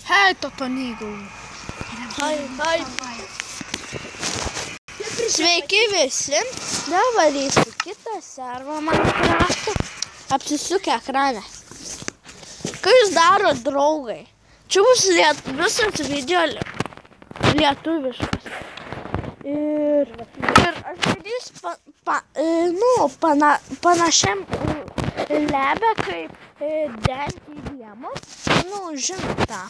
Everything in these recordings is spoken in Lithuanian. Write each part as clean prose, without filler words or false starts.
Hei, Totonigu. Sveiki visi. Dabar kitą servą Minecraft'o. Apsisukę ekrane. Ką jūs darot, draugai? Čia bus visas video lietuviškas. Ir aš darysiu panašiam lebę kaip Dentį Diemo. Žinot tą.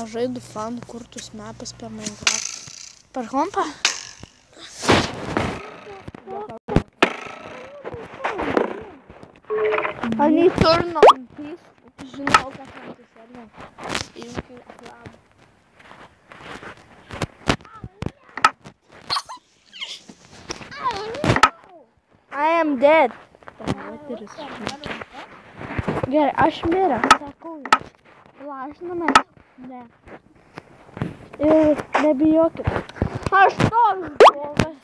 Aš žaidu fanų kurtus mapas per Minecraft. Per kompą? I need to turn on this. Žinau, kad man tai servė. Įjungiu reklamą. I am dead. Gerai, aš miręs, sakau jums. Lažinamės? Ne. Ir nebijokit. Aš toks blogas.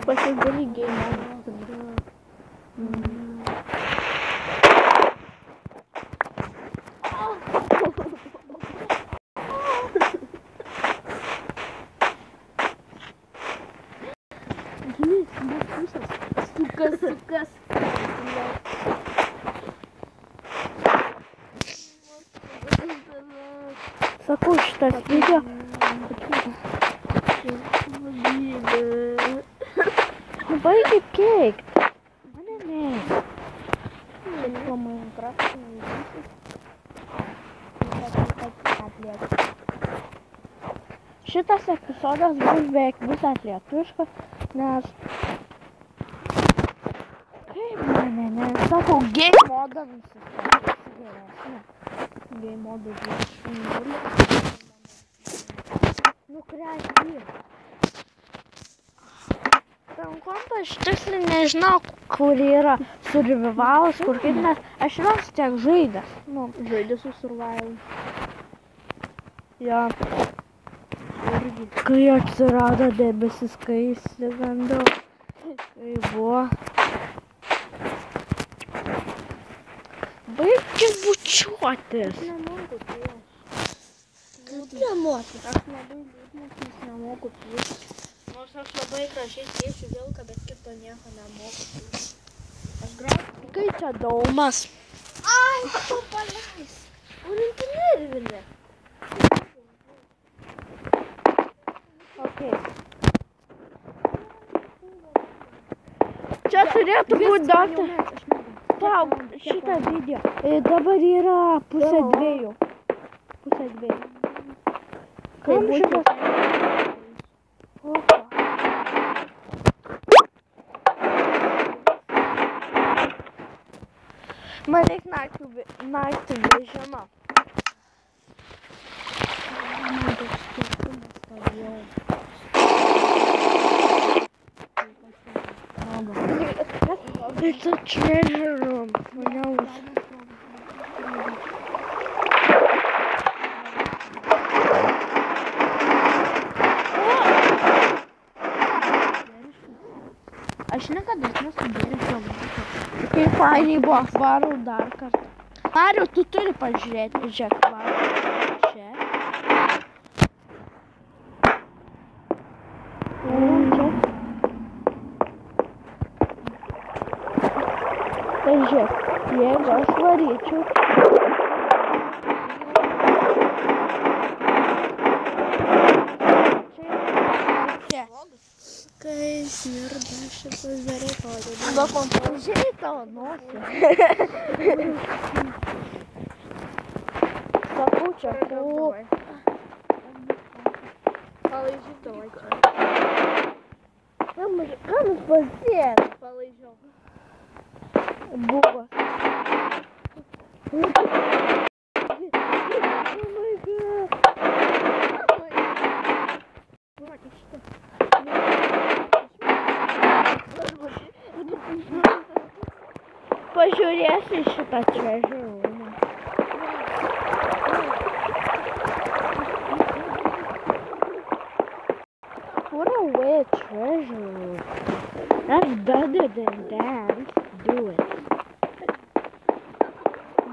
Pasidaly game mode. Sukas. Sakau, šitas video. Baigit keikt. Mane ne. Po Minecraft neįvysis. Šitas epizodas bus beveik visas lietuviškas, nes mane, ne. Sakau, game modą nusisakyti. Game modą 20. Nukreipti. Tam kompą aš tiksliai nežinau, kur yra survivalas, kur kaip, nes aš vėl tiek žaidęs. Žaidęs su survival. Jo. Kai atsirado debesis, kai įsigandau. Kai buvo. Baigkit bučiuotis. Aš nemoku piešti. Kaip nemoku? Aš labai liūdnas, nes nemoku piešti. Nors aš labai gražiai piešiu vilką, bet kito nieko nemoku piešti. Aš grausiu. Kai čia daumas? Ai, tu paleis. Urinti nervinė. Ok. Čia turėtų būti daug. Palauk, šitą video. Dabar yra pusė dviejų. Kam šitas? Man reik naktį vežimą. It's a treasure room. Aš niekada nesudėriau. Kaip fainiai buvo, varau dar kartą. Mariau, tu turi pažiūrėti, žiūrėk, varau. Čia. Tai žiūrėk, jeigu aš varyčiau. Čia. Kai smirda šitas darai parodė. Arba kompožiai tavo nosį. Sakau čia, palaižyk tavo čia. Ką mums pasiek? Palaižiau. Bubas. Oh my god. Pažiūrėsiu šitą treasure room. What a weird treasure room. That's better than that. do it.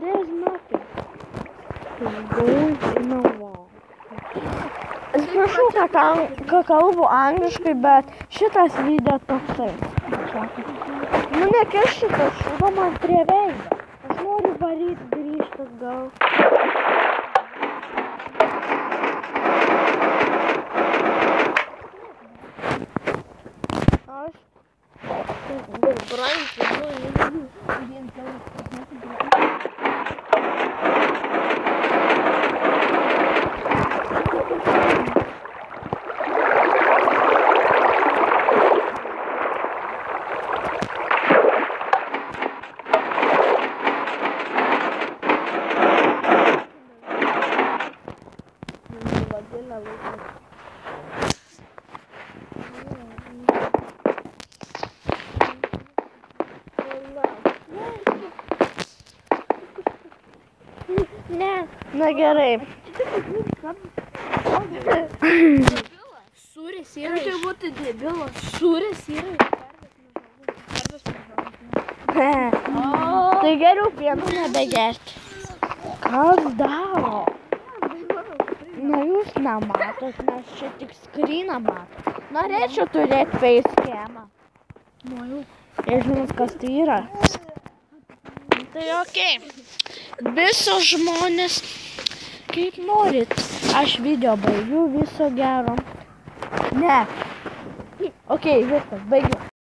There's nothing. Just go in a wall. Atsiprašau, kad kalbu angliškai, bet šitas video toksai. Nu nekiš šitas šūdo man prie veido. Aš noriu varyti grįžti atgal. Aš brandžiu, vien kalbą. Ne, na gerai. Sūris yra. Tai būtų debilas. Sūris yra. Tai geriau pieno nebegerti. Kas daro? Na jūs nematot, nes čia tik skryną matot. Norėčiau turėti facecamą. Ir žinot, kas tai yra? Tai okei. Visos žmonės, kaip norit. Aš video baigiu, viso gero. Ne. Okei, viskas, baigiu.